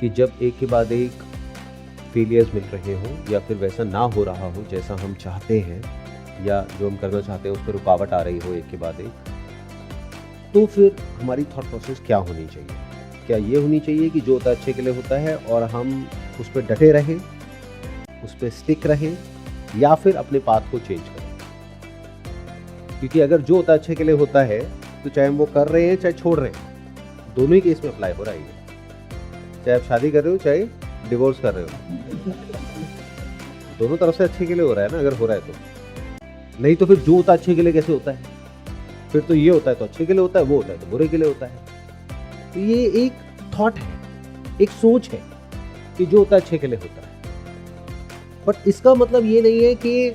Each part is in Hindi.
कि जब एक के बाद एक फेलियर्स मिल रहे हों या फिर वैसा ना हो रहा हो जैसा हम चाहते हैं या जो हम करना चाहते हैं उस पर रुकावट आ रही हो एक के बाद एक, तो फिर हमारी थॉट प्रोसेस क्या होनी चाहिए? क्या ये होनी चाहिए कि जो होता है अच्छे के लिए होता है और हम उस पर डटे रहें, उस पर स्टिक रहें, या फिर अपने पाथ को चेंज करें? क्योंकि अगर जो होता है अच्छे के लिए होता है तो चाहे हम वो कर रहे हैं चाहे छोड़ रहे हैं, दोनों ही केस में अप्लाई हो रहा है ये। चाहे आप शादी कर रहे हो चाहे डिवोर्स कर रहे हो, दोनों तरफ से अच्छे के लिए हो रहा है ना, अगर हो रहा है तो। नहीं तो फिर जो होता है अच्छे के लिए कैसे होता है? फिर तो ये होता है तो अच्छे के लिए होता है, वो होता है तो बुरे के लिए होता है। तो ये एक थॉट है, एक सोच है कि जो होता है अच्छे के लिए होता है। बट इसका मतलब ये नहीं है कि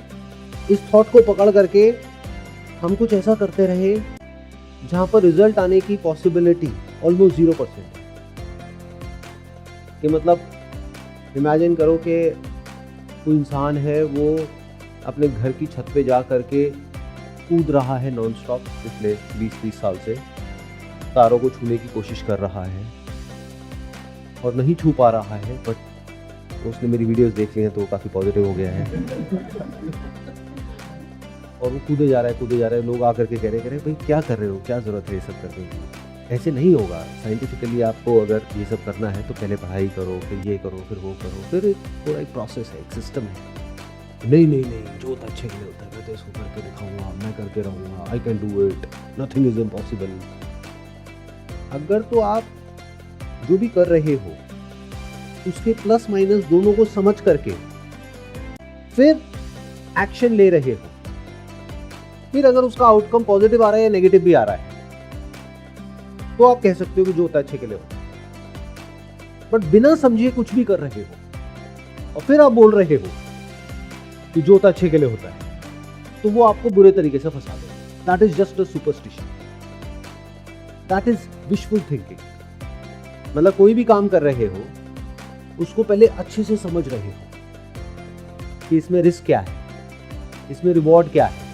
इस थॉट को पकड़ करके हम कुछ ऐसा करते रहे जहां पर रिजल्ट आने की पॉसिबिलिटी ऑलमोस्ट 0% है। कि मतलब इमेजिन करो कि कोई इंसान है, वो अपने घर की छत पे जा करके कूद रहा है नॉन स्टॉप पिछले 20-30 साल से, तारों को छूने की कोशिश कर रहा है और नहीं छू पा रहा है, बट उसने मेरी वीडियोस देख ली हैं तो वो काफ़ी पॉजिटिव हो गया है। और वो कूदे जा रहा है, लोग आकर के कह रहे भाई क्या कर रहे हो, क्या ज़रूरत है ये सब करने की? ऐसे नहीं होगा। साइंटिफिकली आपको अगर ये सब करना है तो पहले पढ़ाई करो, फिर ये करो, फिर वो करो, फिर एक पूरा एक प्रोसेस है, एक सिस्टम है। नहीं, जो होता है अच्छे के लिए होता है, मैं तो इसको करके दिखाऊंगा, मैं करके रहूँगा, I can do it, nothing is impossible. अगर तो आप जो भी कर रहे हो उसके प्लस माइनस दोनों को समझ करके फिर एक्शन ले रहे हो, फिर अगर उसका आउटकम पॉजिटिव आ रहा है या नेगेटिव भी आ रहा है, तो आप कह सकते हो कि जो होता है अच्छे के लिए होता है। बट बिना समझे कुछ भी कर रहे हो और फिर आप बोल रहे हो कि जो होता है अच्छे के लिए होता है, तो वो आपको बुरे तरीके से फंसा देगा। That is just a superstition, that is wishful thinking. मतलब कोई भी काम कर रहे हो उसको पहले अच्छे से समझ रहे हो कि इसमें रिस्क क्या है, इसमें रिवॉर्ड क्या है,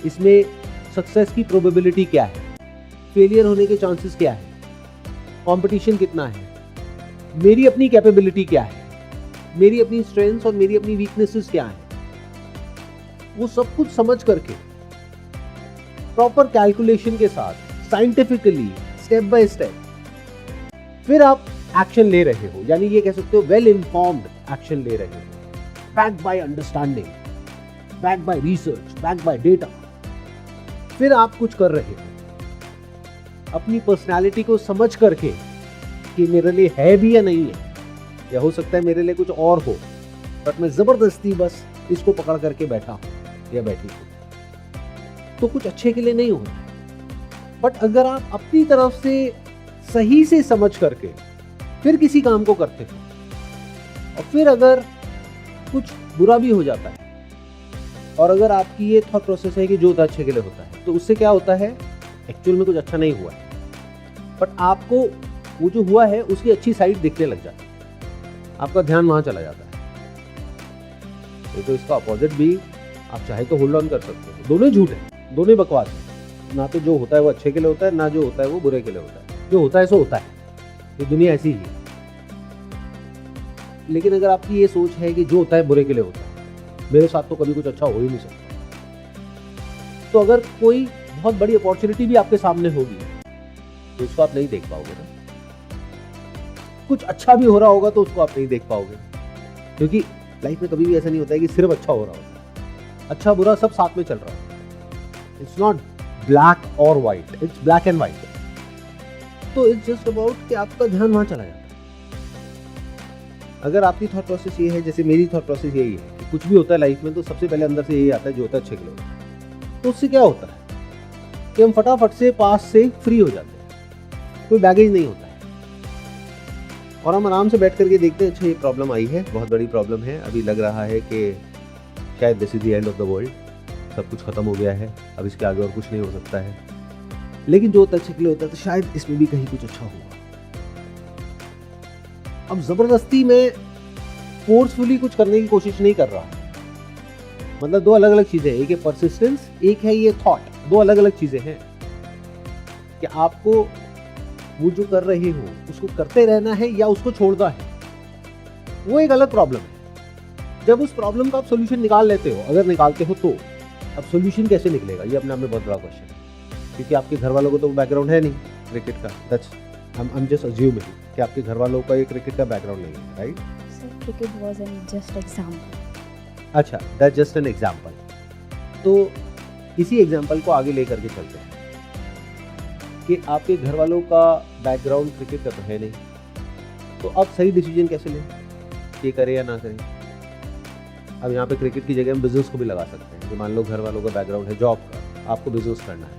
इसमें सक्सेस की प्रोबेबिलिटी क्या है, फेलियर होने के चांसेस क्या है, कंपटीशन कितना है, मेरी अपनी कैपेबिलिटी क्या है, मेरी अपनी स्ट्रेंथ्स और मेरी अपनी वीकनेसेस क्या है। वो सब कुछ समझ करके प्रॉपर कैलकुलेशन के साथ साइंटिफिकली स्टेप बाय स्टेप फिर आप एक्शन ले रहे हो, यानी ये कह सकते हो वेल इन्फॉर्म्ड एक्शन ले रहे हो, backed by understanding, backed by research, backed by data. फिर आप कुछ कर रहे हो अपनी पर्सनालिटी को समझ करके कि मेरे लिए है भी या नहीं है, या हो सकता है मेरे लिए कुछ और हो, बट मैं जबरदस्ती बस इसको पकड़ करके बैठा हूं या बैठी हूं, तो कुछ अच्छे के लिए नहीं होता है। बट अगर आप अपनी तरफ से सही से समझ करके फिर किसी काम को करते हो और फिर अगर कुछ बुरा भी हो जाता है और अगर आपकी ये थॉट प्रोसेस है कि जो होता है अच्छे के लिए होता है, तो उससे क्या होता है, एक्चुअल में कुछ अच्छा नहीं हुआ है, बट आपको वो जो हुआ है उसकी अच्छी साइड दिखने लग जाती है, आपका ध्यान वहां चला जाता है। तो इसका अपोजिट भी आप चाहे तो होल्ड ऑन कर सकते हो। दोनों झूठ है, दोनों बकवास है। ना तो जो होता है वो अच्छे के लिए होता है, ना जो होता है वो बुरे के लिए होता है। जो होता है सो होता है, ये दुनिया ऐसी ही है। लेकिन अगर आपकी ये सोच है कि जो होता है बुरे के लिए होता है, मेरे साथ तो कभी कुछ अच्छा हो ही नहीं सकता, तो अगर कोई बहुत बड़ी अपॉर्चुनिटी भी आपके सामने होगी तो उसको आप नहीं देख पाओगे ना। कुछ अच्छा भी हो रहा होगा तो उसको आप नहीं देख पाओगे, क्योंकि लाइफ में कभी भी ऐसा नहीं होता है कि सिर्फ अच्छा हो रहा होता है। अच्छा बुरा सब साथ में चल रहा होता है। इट्स नॉट ब्लैक और white, it's black and white. तो इट्स जस्ट अबाउट कि आपका ध्यान वहां चला जाता है। अगर आपकी थॉट प्रोसेस ये है, जैसे मेरी थॉट प्रोसेस यही है कि कुछ भी होता है लाइफ में तो सबसे पहले अंदर से यही आता है जो होता है अच्छे के लिए, तो उससे क्या होता है कि हम फटाफट से पास से फ्री हो जाते हैं, कोई बैगेज नहीं होता है, और हम आराम से बैठ करके देखते हैं अच्छा ये प्रॉब्लम आई है, बहुत बड़ी प्रॉब्लम है, अभी लग रहा है कि शायद this is the end of the world, सब कुछ खत्म हो गया है, अब इसके आगे और कुछ नहीं हो सकता है। लेकिन जो होता है अच्छे के लिए होता है, तो शायद इसमें भी कहीं कुछ अच्छा होगा। अब जबरदस्ती में फोर्सफुली कुछ करने की कोशिश नहीं कर रहा, मतलब दो अलग अलग चीजें, एक है परसिस्टेंस, एक है ये थॉट, दो अलग अलग चीजें हैं। कि आपको वो जो कर रहे हो उसको करते रहना है या उसको छोड़ना है, वो एक अलग प्रॉब्लम है। जब उस प्रॉब्लम का आप सोल्यूशन निकाल लेते हो, अगर निकालते हो तो अब सोल्यूशन कैसे निकलेगा, ये अपने आप में बहुत बड़ा क्वेश्चन है। क्योंकि आपके घर वालों को तो बैकग्राउंड है नहीं क्रिकेट का, that's I am just assuming कि आपके घर वालों का ये क्रिकेट का बैकग्राउंड नहीं है, right? Sir cricket was an just example. अच्छा, दैट्स जस्ट एन एग्जांपल। तो इसी एग्जांपल को आगे लेकर के चलते हैं कि आपके घर वालों का बैकग्राउंड क्रिकेट का तो है नहीं, तो आप सही डिसीजन कैसे लें कि करें या ना करें। अब यहाँ पे क्रिकेट की जगह हम बिजनेस को भी लगा सकते हैं कि मान लो घर वालों का बैकग्राउंड है जॉब का, आपको बिजनेस करना है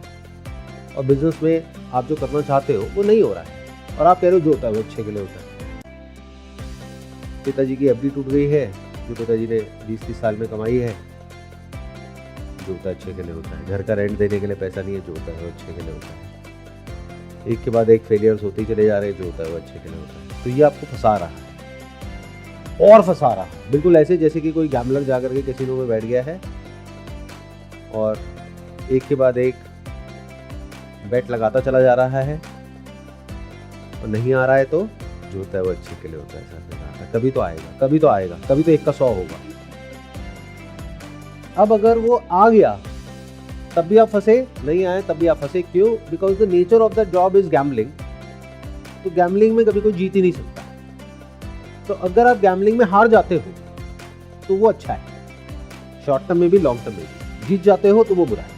और बिजनेस में आप जो करना चाहते हो वो नहीं हो रहा है और आप कह रहे हो जो होता है वो अच्छे के लिए होता है। पिताजी की एफडी टूट गई है, जो पिताजी ने 20-30 साल में कमाई है, जो होता है अच्छे के लिए होता है। घर का रेंट देने के लिए पैसा नहीं है, जो होता है वो अच्छे के लिए होता है। एक के बाद एक फेलियर्स होते ही चले जा रहे हैं, जो होता है वो अच्छे के लिए होता है। तो ये आपको फंसा रहा है और फंसा रहा है, बिल्कुल ऐसे जैसे कि कोई गैम्बलर जाकर के कैसीनो में बैठ गया है और एक के बाद एक बेट लगाता चला जा रहा है और नहीं आ रहा है, तो जो होता है वो अच्छे के लिए होता है। सर ने कहा था कभी तो आएगा, कभी तो आएगा, कभी तो 1 का 100 होगा। अब अगर वो आ गया तब भी आप फंसे, नहीं आए तब भी आप फंसे। क्यों? Because the nature of the job is gambling. तो गैम्बलिंग में कभी कोई जीत ही नहीं सकता। तो अगर आप गैम्बलिंग में हार जाते हो तो वो अच्छा है, शॉर्ट टर्म में भी लॉन्ग टर्म में भी। जीत जाते हो तो वो बुरा है।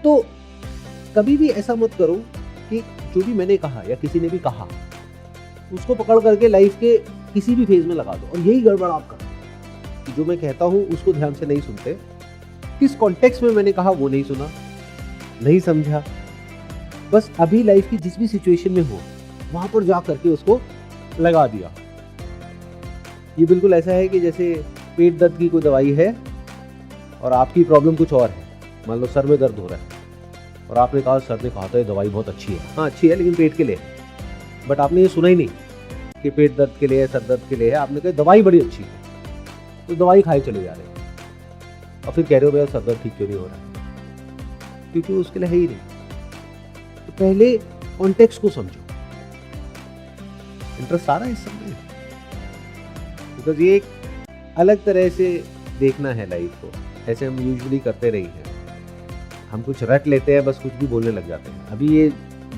तो कभी भी ऐसा मत करो कि जो भी मैंने कहा या किसी ने भी कहा उसको पकड़ करके लाइफ के किसी भी फेज में लगा दो। और यही गड़बड़ आप करते हो कि जो मैं कहता हूं उसको ध्यान से नहीं सुनते, किस कॉन्टेक्स्ट में मैंने कहा वो नहीं सुना, नहीं समझा, बस अभी लाइफ की जिस भी सिचुएशन में हो वहां पर जा करके उसको लगा दिया। ये बिल्कुल ऐसा है कि जैसे पेट दर्द की कोई दवाई है और आपकी प्रॉब्लम कुछ और है। मान लो सर में दर्द हो रहा है और आपने कहा, सर ने कहा था ये दवाई बहुत अच्छी है। हाँ अच्छी है लेकिन पेट के लिए है। बट आपने ये सुना ही नहीं कि पेट दर्द के लिए है, सर दर्द के लिए है। आपने कहा दवाई बड़ी अच्छी है, तो दवाई खाए चले जा रहे हो और फिर कह रहे हो भैया सर दर्द ठीक क्यों नहीं हो रहा है, क्योंकि वो उसके लिए है ही नहीं। तो पहले कॉन्टेक्स्ट को समझो। इंटरेस्ट आ रहा है इस सब में? बिकॉज ये एक अलग तरह से देखना है लाइफ को। ऐसे हम यूजुअली करते नहीं हैं, हम कुछ रट लेते हैं, बस कुछ भी बोलने लग जाते हैं। अभी ये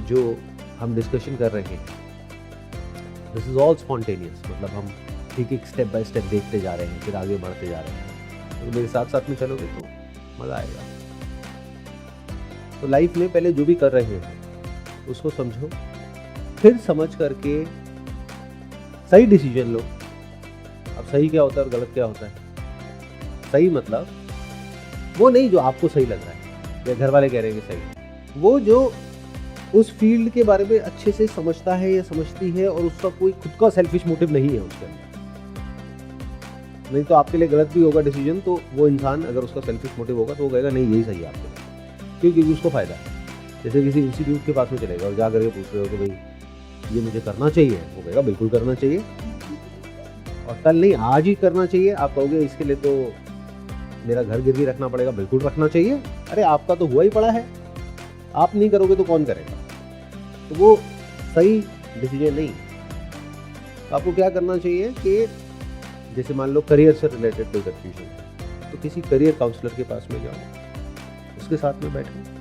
जो हम डिस्कशन कर रहे हैं दिस इज ऑल स्पॉन्टेनियस, मतलब हम एक स्टेप बाय स्टेप देखते जा रहे हैं, फिर आगे बढ़ते जा रहे हैं। तो मेरे साथ साथ में चलोगे तो मज़ा आएगा। तो लाइफ में पहले जो भी कर रहे हो उसको समझो, फिर समझ करके सही डिसीजन लो। अब सही क्या होता है और गलत क्या होता है? सही मतलब वो नहीं जो आपको सही लग रहा है या घर वाले कह रहे हैं कि सही, वो जो उस फील्ड के बारे में अच्छे से समझता है या समझती है और उसका कोई खुद का सेल्फिश मोटिव नहीं है उसके अंदर। नहीं तो आपके लिए गलत भी होगा डिसीजन, तो वो इंसान अगर उसका सेल्फिश मोटिव होगा तो वो कहेगा नहीं यही सही है आपके लिए, क्योंकि उसको फायदा है। जैसे किसी इंस्टीट्यूट के पास में चलेगा और जा करके पूछ रहे हो कि भाई ये मुझे करना चाहिए, वो कहेगा बिल्कुल करना चाहिए, और कल नहीं आज ही करना चाहिए। आप कहोगे इसके लिए तो मेरा घर गिरवी रखना पड़ेगा, बिल्कुल रखना चाहिए। अरे आपका तो हुआ ही पड़ा है, आप नहीं करोगे तो कौन करेगा? तो वो सही डिसीजन नहीं। तो आपको क्या करना चाहिए कि जैसे मान लो करियर से रिलेटेड कोई कंफ्यूजन है तो किसी करियर काउंसलर के पास में जाओ, उसके साथ में बैठो,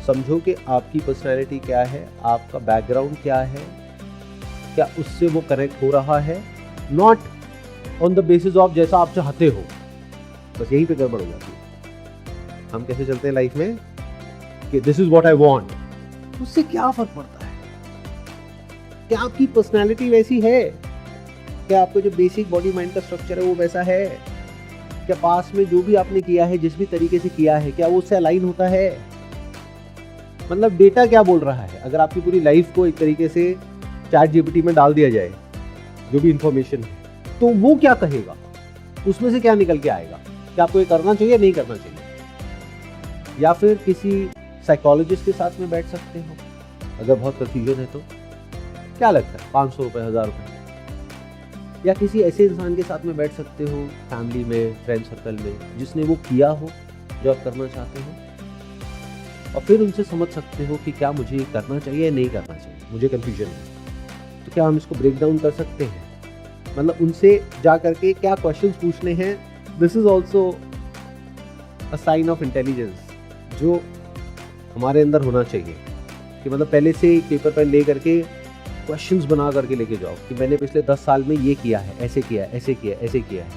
समझो कि आपकी पर्सनैलिटी क्या है, आपका बैकग्राउंड क्या है, क्या उससे वो कनेक्ट हो रहा है, not on the basis of जैसा आप चाहते हो। बस यहीं पे गड़बड़ हो जाती है। हम कैसे चलते हैं लाइफ में कि this is what I want, उससे क्या फर्क पड़ता है? क्या आपकी पर्सनैलिटी वैसी है? क्या आपका जो बेसिक बॉडी माइंड का स्ट्रक्चर है वो वैसा है? क्या पास में जो भी आपने किया है, जिस भी तरीके से किया है, क्या वो उससे अलाइन होता है? मतलब डेटा क्या बोल रहा है? अगर आपकी पूरी लाइफ को एक तरीके से चैट जीपीटी में डाल दिया जाए, जो भी इंफॉर्मेशन है, तो वो क्या कहेगा? उसमें से क्या निकल के आएगा? क्या आपको ये करना चाहिए, नहीं करना चाहिए? या फिर किसी साइकोलॉजिस्ट के साथ में बैठ सकते हो अगर बहुत कंफ्यूजन है तो। क्या लगता है 500 रुपये, 1000 रुपये? या किसी ऐसे इंसान के साथ में बैठ सकते हो फैमिली में, फ्रेंड सर्कल में, जिसने वो किया हो जो आप करना चाहते हो, और फिर उनसे समझ सकते हो कि क्या मुझे करना चाहिए या नहीं करना चाहिए, मुझे कन्फ्यूजन है। तो क्या हम इसको ब्रेक डाउन कर सकते हैं, मतलब उनसे जा करके क्या क्वेश्चंस पूछने हैं। This is also a sign of intelligence जो हमारे अंदर होना चाहिए कि मतलब पहले से पेपर पेन ले करके क्वेश्चंस बना करके लेके जाओ कि मैंने पिछले 10 साल में ये किया है, ऐसे किया है, ऐसे किया है, ऐसे किया है,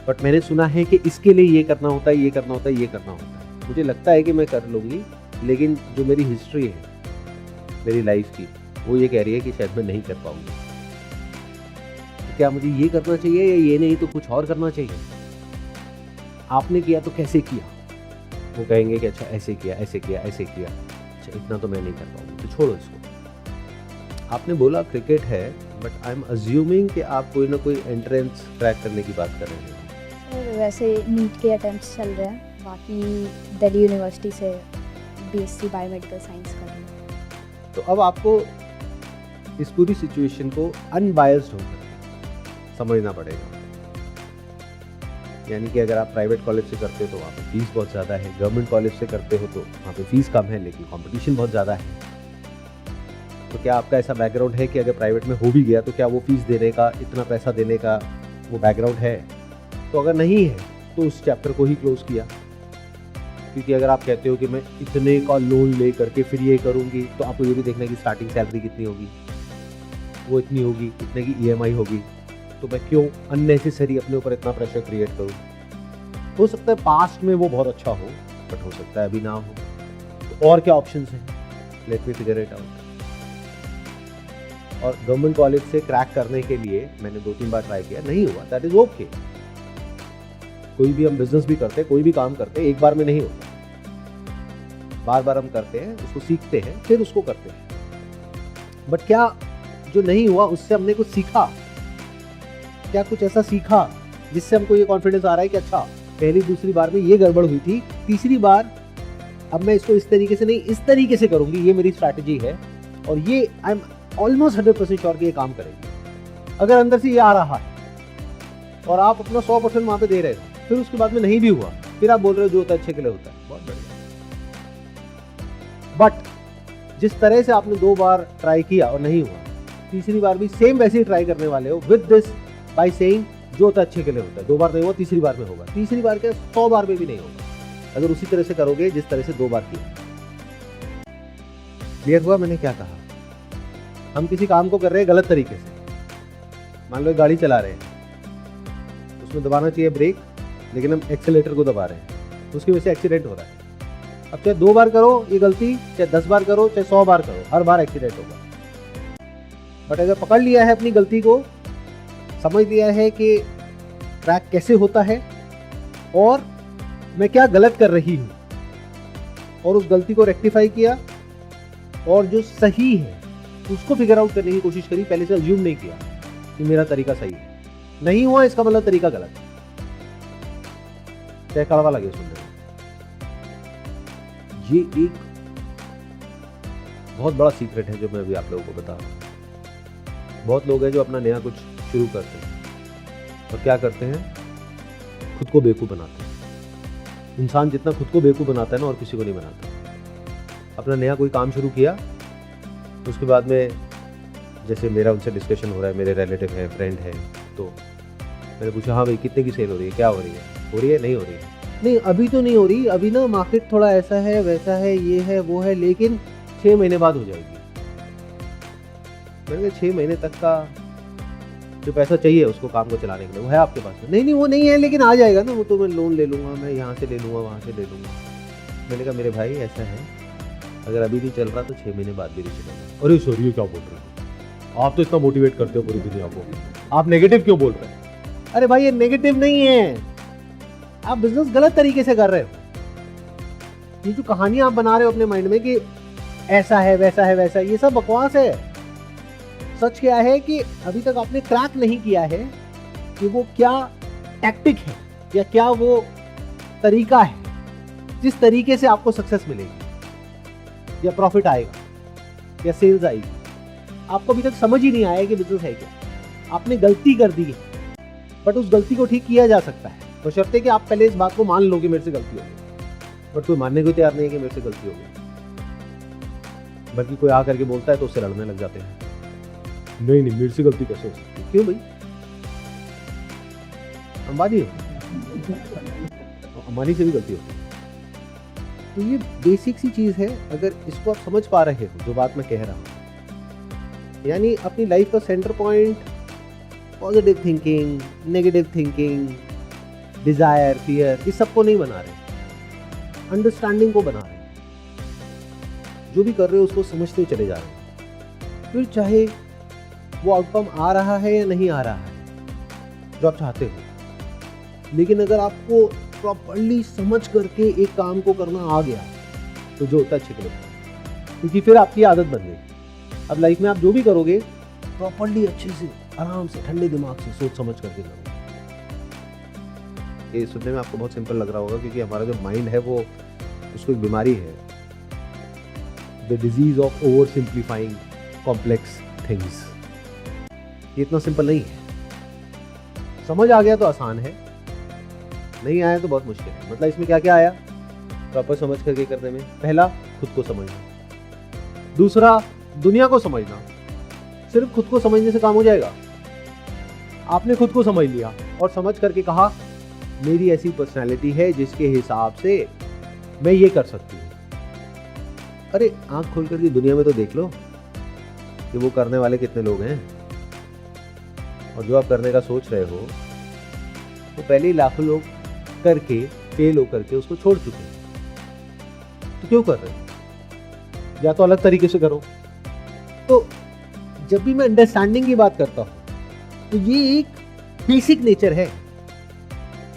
बट मैंने सुना है कि इसके लिए ये करना होता है, ये करना होता है, ये करना होता है। मुझे लगता है कि मैं कर लूँगी, लेकिन जो मेरी हिस्ट्री है मेरी लाइफ की वो ये कह रही है कि शायद मैं नहीं कर पाऊँगी। तो क्या मुझे ये करना चाहिए या ये नहीं तो कुछ और करना चाहिए? आपने किया तो कैसे किया? वो कहेंगे कि अच्छा ऐसे किया, ऐसे किया, ऐसे किया, अच्छा इतना तो मैं नहीं कर पाऊँगी, तो छोड़ो इसको। आपने बोला क्रिकेट है, बट आई एम अज्यूमिंग कि आप कोई ना कोई एंट्रेंस क्रैक करने की बात कर रहे हैं। सर वैसे नीट के अटेम्प्ट्स चल रहे हैं, बाकी दिल्ली यूनिवर्सिटी से बीएससी बायोमेडिकल साइंस कर रही हूँ। तो अब आपको इस पूरी सिचुएशन को अनबायस्ड होकर समझना पड़ेगा। यानी कि अगर आप प्राइवेट कॉलेज से करते हो तो वहाँ पे फीस बहुत ज़्यादा है, गवर्नमेंट कॉलेज से करते हो तो वहाँ पे फीस कम है लेकिन कंपटीशन बहुत ज़्यादा है। तो क्या आपका ऐसा बैकग्राउंड है कि अगर प्राइवेट में हो भी गया तो क्या वो फीस देने का, इतना पैसा देने का वो बैकग्राउंड है? तो अगर नहीं है तो उस चैप्टर को ही क्लोज किया। क्योंकि अगर आप कहते हो कि मैं इतने का लोन ले करके फिर ये करूँगी, तो आपको ये भी देखना है कि स्टार्टिंग सैलरी कितनी होगी, वो इतनी होगी, इतने की ईएमआई होगी, तो मैं क्यों अननेसेसरी अपने ऊपर इतना प्रेशर क्रिएट करूँ? हो सकता है पास्ट में वो बहुत अच्छा हो, बट हो सकता है अभी ना हो। तो और क्या ऑप्शंस हैं? Let me figure it out. और गवर्नमेंट कॉलेज से क्रैक करने के लिए मैंने 2-3 बार ट्राई किया, नहीं हुआ, दैट इज ओके। कोई भी हम बिजनेस भी करते हैं, कोई भी काम करते हैं, एक बार में नहीं होता, बार बार हम करते हैं, उसको सीखते हैं, फिर उसको करते हैं। बट क्या जो नहीं हुआ उससे हमने कुछ सीखा? क्या कुछ ऐसा सीखा जिससे हमको ये कॉन्फिडेंस आ रहा है कि अच्छा पहली दूसरी बार में ये गड़बड़ हुई थी, तीसरी बार अब मैं इसको इस तरीके से नहीं इस तरीके से करूंगी, ये मेरी स्ट्रैटेजी है और ये आई एम ऑलमोस्ट 100% श्योर कि ये काम करेगी। अगर अंदर से ये आ रहा है और आप अपना 100% वहां पे दे रहे हो, फिर उसके बाद में नहीं भी हुआ, फिर आप बोल रहे हो जो होता है अच्छे के लिए होता है, बहुत बढ़िया। बट जिस तरह से आपने 2 बार ट्राई किया और नहीं हुआ, तीसरी बार भी सेम वैसे ही ट्राई करने वाले हो विद दिस बाय सेइंग जो होता है अच्छे के लिए होता है। 2 बार नहीं हुआ, तीसरी बार में होगा, तीसरी बार क्या 100 बार में भी नहीं होगा, अगर उसी तरह से करोगे जिस तरह से 2 बार किया। क्लियर हुआ मैंने क्या कहा? हम किसी काम को कर रहे हैं गलत तरीके से, मान लो एक गाड़ी चला रहे हैं, उसमें दबाना चाहिए ब्रेक, लेकिन हम एक्सीलेटर को दबा रहे हैं, तो उसकी वजह से एक्सीडेंट हो रहा है। अब चाहे 2 बार करो ये गलती, चाहे 10 बार करो, चाहे 100 बार करो, हर बार एक्सीडेंट होगा। बट अगर पकड़ लिया है अपनी गलती को, समझ लिया है कि क्रैक कैसे होता है और मैं क्या गलत कर रही हूँ, और उस गलती को रेक्टिफाई किया और जो सही है उसको फिगर आउट करने की कोशिश करी, पहले से अज्यूम नहीं किया कि मेरा तरीका सही है। नहीं हुआ इसका मतलब तरीका गलत है, चाहे कड़वा लगे सुनने में। ये एक बहुत बड़ा सीक्रेट है जो मैं अभी आप लोगों को बता रहा हूँ। बहुत लोग हैं जो अपना नया कुछ शुरू करते हैं और क्या करते हैं, खुद को बेवकूफ़ बनाते हैं। इंसान जितना खुद को बेवकूफ़ बनाता है ना और किसी को नहीं बनाता। अपना नया कोई काम शुरू किया, उसके बाद में जैसे मेरा उनसे डिस्कशन हो रहा है, मेरे रिलेटिव है, फ्रेंड है, तो मैंने पूछा हाँ भाई कितने की सेल हो रही है, क्या हो रही है, हो रही है, नहीं हो रही है? नहीं अभी तो नहीं हो रही, अभी ना मार्केट थोड़ा ऐसा है वैसा है, ये है वो है, लेकिन 6 महीने बाद हो जाएगी। मैंने कहा 6 महीने तक का जो पैसा चाहिए उसको काम को चलाने के लिए वो है आपके पास में? नहीं वो नहीं है, लेकिन आ जाएगा ना, वो तो मैं लोन ले लूँगा, मैं यहाँ से ले लूँगा, वहाँ से ले लूँगा। मैंने कहा मेरे भाई ऐसा है, अगर अभी नहीं चल रहा तो 6 महीने बाद भी नहीं चलेगा। अरे सॉरी ये क्या बोल रहे हो, आप तो इतना मोटिवेट करते हो पूरी दुनिया को, आप नेगेटिव क्यों बोल रहे हैं? अरे भाई ये नेगेटिव नहीं है, आप बिजनेस गलत तरीके से कर रहे हो। ये जो कहानियां आप बना रहे हो अपने माइंड में कि ऐसा है वैसा है वैसा है, ये सब बकवास है। सच क्या है कि अभी तक आपने क्रैक नहीं किया है कि वो क्या टैक्टिक है या क्या वो तरीका है जिस तरीके से आपको सक्सेस मिलेगी या प्रॉफिट आएगा या सेल्स आएगी। आपको अभी तक समझ ही नहीं आया कि बिजनेस है क्या। आपने गलती कर दी है, बट उस गलती को ठीक किया जा सकता है, बशर्ते कि आप पहले इस बात को मान लो कि मेरे से गलती हो गई। बट कोई मानने को तैयार नहीं है कि मेरे से गलती हो गई, बल्कि कोई आ करके बोलता है तो उससे लड़ने लग जाते हैं। नहीं नहीं, मेरे से गलती कैसे हो सकती है? क्यों भाई, अंबानी हो, अंबानी से भी गलती होती है। तो ये बेसिक सी चीज़ है, अगर इसको आप समझ पा रहे हो जो बात मैं कह रहा हूँ, यानी अपनी लाइफ का centre point positive thinking, negative thinking, desire, fear, इस सबको नहीं बना रहे, अंडरस्टैंडिंग को बना रहे हैं। जो भी कर रहे हो उसको समझते चले जा रहे हैं, फिर चाहे वो आउटकम आ रहा है या नहीं आ रहा है जो आप चाहते हो, लेकिन अगर आपको प्रॉपर्ली समझ करके एक काम को करना आ गया तो जो होता है अच्छे लगता है, क्योंकि फिर आपकी आदत बन गई। अब लाइफ में आप जो भी करोगे प्रॉपर्ली, अच्छे से, आराम से, ठंडे दिमाग से सोच समझ करके करोगे। ये सुनने में आपको बहुत सिंपल लग रहा होगा, क्योंकि हमारा जो माइंड है वो, उसको एक बीमारी है, the disease of over simplifying complex things. ये इतना सिंपल नहीं है। समझ आ गया तो आसान है, नहीं आया तो बहुत मुश्किल है। मतलब इसमें क्या क्या आया प्रॉपर समझ करके करने में? पहला, खुद को समझना। दूसरा, दुनिया को समझना। सिर्फ खुद को समझने से काम हो जाएगा? आपने खुद को समझ लिया और समझ करके कहा मेरी ऐसी पर्सनालिटी है जिसके हिसाब से मैं ये कर सकती हूँ। अरे आंख खोल करके दुनिया में तो देख लो कि वो करने वाले कितने लोग हैं, और जो आप करने का सोच रहे हो वो पहले ही लाखों लोग करके, फेल होकर के उसको छोड़ चुके हैं। तो क्यों कर रहे हो? या तो अलग तरीके से करो। तो जब भी मैं अंडरस्टैंडिंग की बात करता हूं तो ये एक बेसिक नेचर है।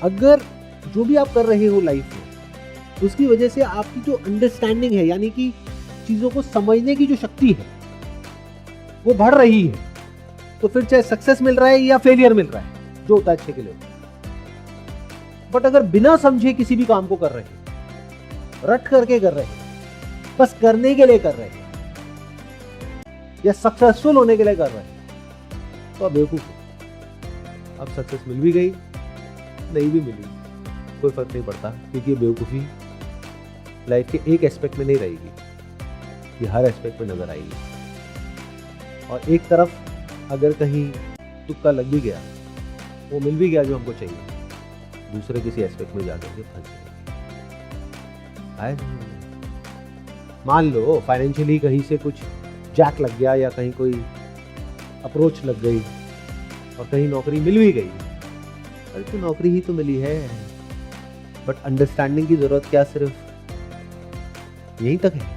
अगर जो भी आप कर रहे हो लाइफ में, उसकी वजह से आपकी जो अंडरस्टैंडिंग है, यानी कि चीजों को समझने की जो शक्ति है वो बढ़ रही है, तो फिर चाहे सक्सेस मिल रहा है या फेलियर मिल रहा है, जो होता है अच्छे के लिए। बट अगर बिना समझे किसी भी काम को कर रहे हैं, रट करके कर रहे हैं, बस करने के लिए कर रहे हैं या सक्सेसफुल होने के लिए कर रहे हैं, तो आप बेवकूफ हो। अब सक्सेस मिल भी गई, नहीं भी मिली, कोई फर्क नहीं पड़ता, क्योंकि बेवकूफ़ी लाइफ के एक एस्पेक्ट में नहीं रहेगी, ये हर एस्पेक्ट में नजर आएगी। और एक तरफ अगर कहीं तुक्का लग भी गया, वो मिल भी गया जो हमको चाहिए, दूसरे किसी एस्पेक्ट में जाकर के फंस जाएंगे। मान लो फाइनेंशियली कहीं से कुछ जैक लग गया, या कहीं कोई अप्रोच लग गई और कहीं नौकरी मिल भी गई। अरे तो नौकरी ही तो मिली है, बट अंडरस्टैंडिंग की जरूरत क्या सिर्फ यहीं तक है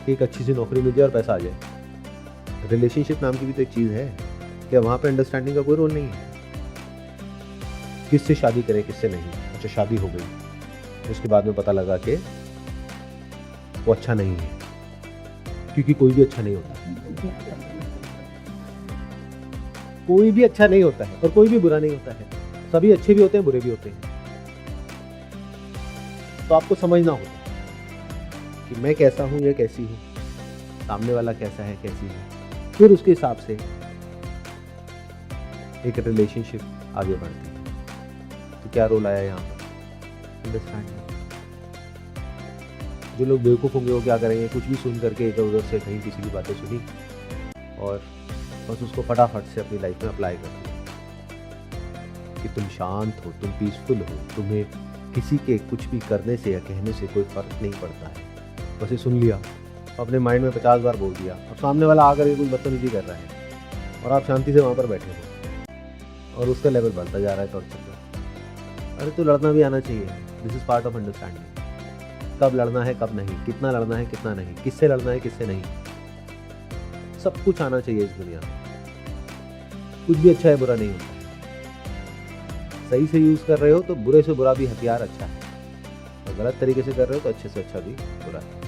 कि एक अच्छी सी नौकरी मिल जाए और पैसा आ जाए? रिलेशनशिप नाम की भी तो एक चीज़ है, क्या वहाँ पे अंडरस्टैंडिंग का कोई रोल नहीं है? किससे शादी करें, किससे नहीं? अच्छा शादी हो गई, उसके बाद में पता लगा कि वो अच्छा नहीं है, क्योंकि कोई भी अच्छा नहीं होता, कोई भी अच्छा नहीं होता है और कोई भी बुरा नहीं होता है, सभी अच्छे भी होते हैं, बुरे भी होते हैं। तो आपको समझना होगा कि मैं कैसा हूं या कैसी हूं, सामने वाला कैसा है, कैसी है, फिर उसके हिसाब से एक रिलेशनशिप आगे बढ़ती है। तो क्या रोल आया यहाँ पर? अंडरस्टैंडिंग। जो लोग बेवकूफ़ होंगे वो क्या करेंगे, कुछ भी सुन करके इधर उधर से कहीं किसी की बातें सुनी और बस उसको फटाफट से अपनी लाइफ में अप्लाई कर दिया कि तुम शांत हो, तुम पीसफुल हो, तुम्हें किसी के कुछ भी करने से या कहने से कोई फ़र्क नहीं पड़ता है। बस ये सुन लिया, अपने माइंड में 50 बार बोल दिया, अब सामने वाला आकर के कुछ बदतमीजी कर रहा है और आप शांति से वहाँ पर बैठे हो और उसका लेवल बढ़ता जा रहा है टॉर्चर का। अरे तो लड़ना भी आना चाहिए, this is part of understanding. कब लड़ना है, कब नहीं, कितना लड़ना है, कितना नहीं, किससे लड़ना है, किससे नहीं, सब कुछ आना चाहिए इस दुनिया में। कुछ भी अच्छा है, बुरा नहीं होता है। सही से यूज़ कर रहे हो तो बुरे से बुरा भी हथियार अच्छा है, और गलत तरीके से कर रहे हो तो अच्छे से अच्छा भी बुरा है।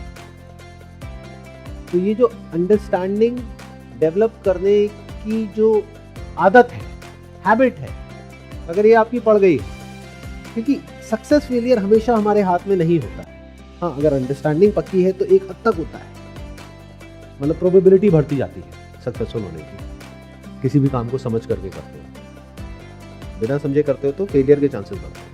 तो ये जो अंडरस्टैंडिंग डेवलप करने की जो आदत है, हैबिट है, अगर ये आपकी पड़ गई है, क्योंकि सक्सेस फेलियर हमेशा हमारे हाथ में नहीं होता है। हाँ, अगर अंडरस्टैंडिंग पक्की है तो एक हद तक होता है, मतलब प्रोबेबिलिटी बढ़ती जाती है सक्सेसफुल होने की। किसी भी काम को समझ करके करते हो, बिना समझे करते हो तो फेलियर के चांसेस बढ़ते हैं।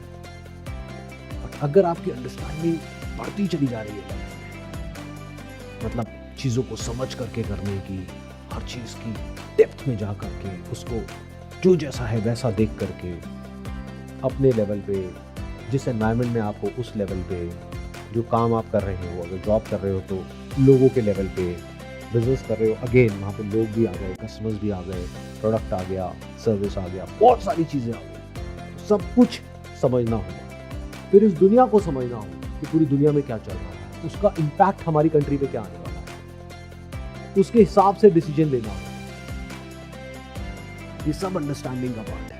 और अगर आपकी अंडरस्टैंडिंग बढ़ती चली जा रही है लाइफ में। मतलब चीज़ों को समझ करके करने की, हर चीज़ की डेप्थ में जा करके उसको जो जैसा है वैसा देख करके अपने लेवल पे, जिस एनवायरनमेंट में आप हो उस लेवल पे, जो काम आप कर रहे हो, अगर जॉब कर रहे हो तो लोगों के लेवल पे, बिजनेस कर रहे हो अगेन वहाँ पे लोग भी आ गए, कस्टमर्स भी आ गए, प्रोडक्ट आ गया, सर्विस आ गया, बहुत सारी चीज़ें आ गई। तो सब कुछ समझना होगा, फिर इस दुनिया को समझना होगा कि पूरी दुनिया में क्या चल रहा है, उसका इम्पैक्ट हमारी कंट्री पे क्या आने वाला है, उसके हिसाब से डिसीजन लेना होगा। ये सब अंडरस्टैंडिंग का पार्ट है।